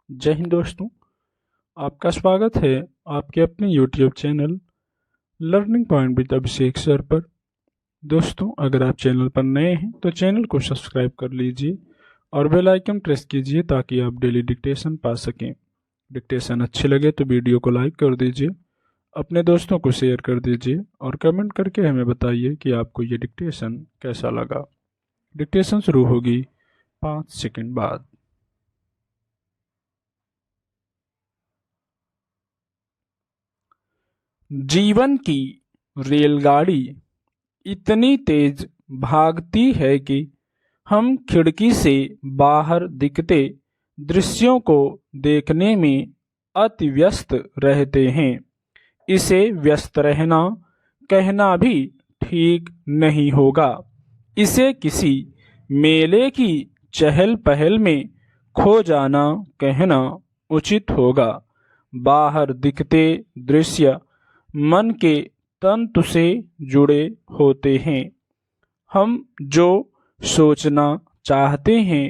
जय हिंद दोस्तों। आपका स्वागत है आपके अपने YouTube channel learning point with Abhishek sir पर। दोस्तों, अगर आप चैनल पर नए हैं तो चैनल को सब्सक्राइब कर लीजिए और बेल आइकन प्रेस कीजिए ताकि आप डेली डिक्टेशन पा सकें। डिक्टेशन अच्छे लगे तो वीडियो को लाइक कर दीजिए, अपने दोस्तों को शेयर कर दीजिए और कमेंट करके हमें बताइए कि आपको ये डिक्टेशन कैसा लगा। डिक्टेशन शुरू होगी 5 सेकंड बाद। जीवन की रेलगाड़ी इतनी तेज भागती है कि हम खिड़की से बाहर दिखते दृश्यों को देखने में अति व्यस्त रहते हैं। इसे व्यस्त रहना कहना भी ठीक नहीं होगा। इसे किसी मेले की चहल पहल में खो जाना कहना उचित होगा। बाहर दिखते दृश्य मन के तंतु से जुड़े होते हैं। हम जो सोचना चाहते हैं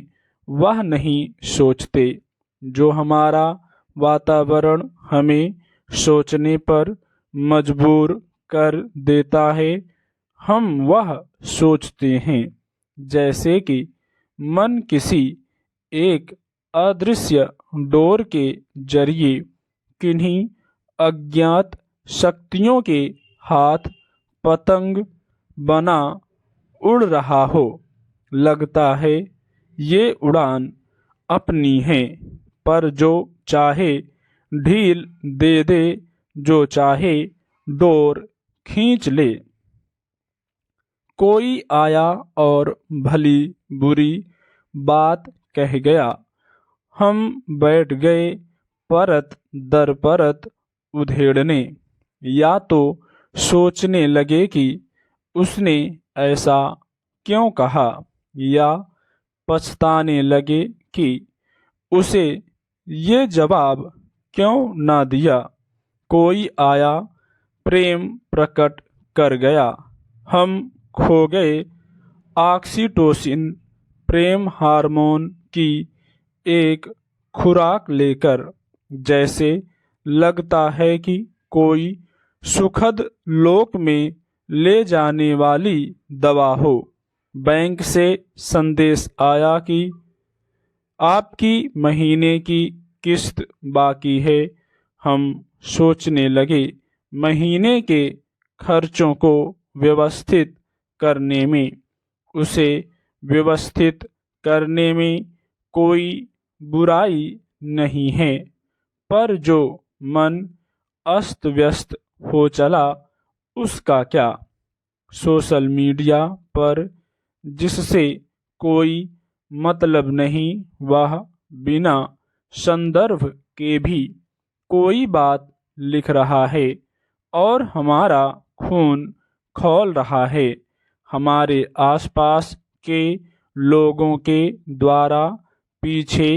वह नहीं सोचते। जो हमारा वातावरण हमें सोचने पर मजबूर कर देता है हम वह सोचते हैं। जैसे कि मन किसी एक अदृश्य डोर के जरिए किन्हीं अज्ञात शक्तियों के हाथ पतंग बना उड़ रहा हो। लगता है ये उड़ान अपनी है, पर जो चाहे ढील दे दे, जो चाहे डोर खींच ले। कोई आया और भली बुरी बात कह गया, हम बैठ गए परत दर परत उधेड़ने। या तो सोचने लगे कि उसने ऐसा क्यों कहा, या पछताने लगे कि उसे ये जवाब क्यों ना दिया। कोई आया प्रेम प्रकट कर गया, हम खो गए ऑक्सीटोसिन प्रेम हार्मोन की एक खुराक लेकर। जैसे लगता है कि कोई सुखद लोक में ले जाने वाली दवा हो। बैंक से संदेश आया कि आपकी महीने की किस्त बाकी है। हम सोचने लगे महीने के खर्चों को व्यवस्थित करने में। उसे व्यवस्थित करने में कोई बुराई नहीं है, पर जो मन अस्त व्यस्त हो चला उसका क्या। सोशल मीडिया पर जिससे कोई मतलब नहीं वह बिना संदर्भ के भी कोई बात लिख रहा है और हमारा खून खौल रहा है। हमारे आसपास के लोगों के द्वारा पीछे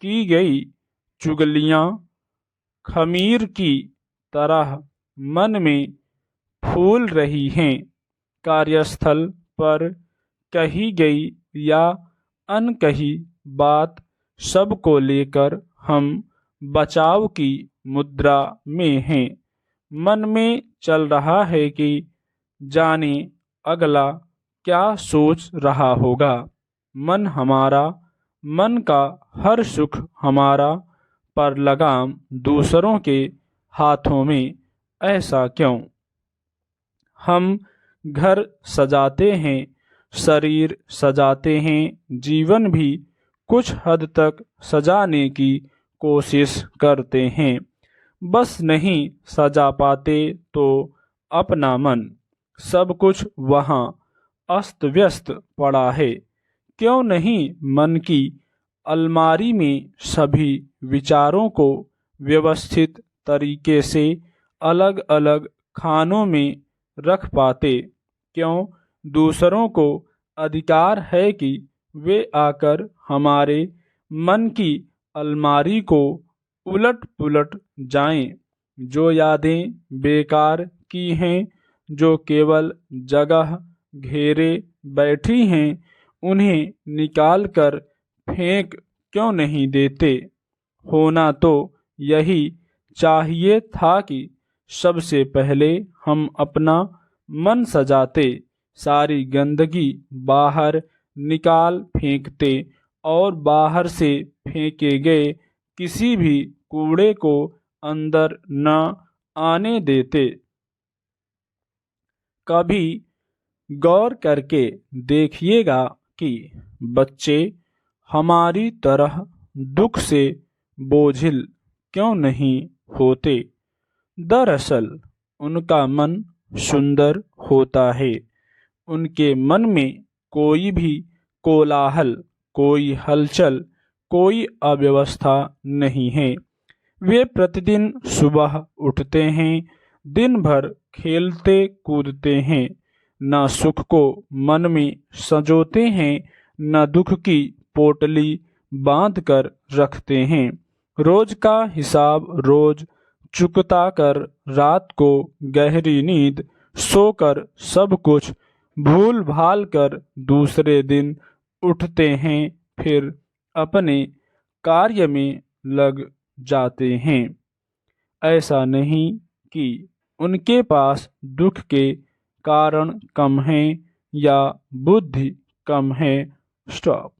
की गई चुगलियां खमीर की तरह मन में फूल रही हैं। कार्यस्थल पर कही गई या अनकही बात सबको लेकर हम बचाव की मुद्रा में हैं। मन में चल रहा है कि जाने अगला क्या सोच रहा होगा। मन हमारा, मन का हर सुख हमारा, पर लगाम दूसरों के हाथों में। ऐसा क्यों? हम घर सजाते हैं, शरीर सजाते हैं, जीवन भी कुछ हद तक सजाने की कोशिश करते हैं, बस नहीं सजा पाते तो अपना मन। सब कुछ वहाँ अस्त व्यस्त पड़ा है। क्यों नहीं मन की अलमारी में सभी विचारों को व्यवस्थित तरीके से अलग अलग खानों में रख पाते? क्यों दूसरों को अधिकार है कि वे आकर हमारे मन की अलमारी को उलट पुलट जाएं? जो यादें बेकार की हैं, जो केवल जगह घेरे बैठी हैं, उन्हें निकाल कर फेंक क्यों नहीं देते? होना तो यही चाहिए था कि सबसे पहले हम अपना मन सजाते, सारी गंदगी बाहर निकाल फेंकते और बाहर से फेंके गए किसी भी कूड़े को अंदर न आने देते। कभी गौर करके देखिएगा कि बच्चे हमारी तरह दुख से बोझिल क्यों नहीं होते। दरअसल उनका मन सुंदर होता है। उनके मन में कोई भी कोलाहल, कोई हलचल, कोई अव्यवस्था नहीं है। वे प्रतिदिन सुबह उठते हैं, दिन भर खेलते कूदते हैं, न सुख को मन में संजोते हैं, न दुख की पोटली बांध कर रखते हैं। रोज का हिसाब रोज चुकता कर रात को गहरी नींद सोकर सब कुछ भूल भाल कर दूसरे दिन उठते हैं, फिर अपने कार्य में लग जाते हैं। ऐसा नहीं कि उनके पास दुख के कारण कम है या बुद्धि कम है। स्टॉप।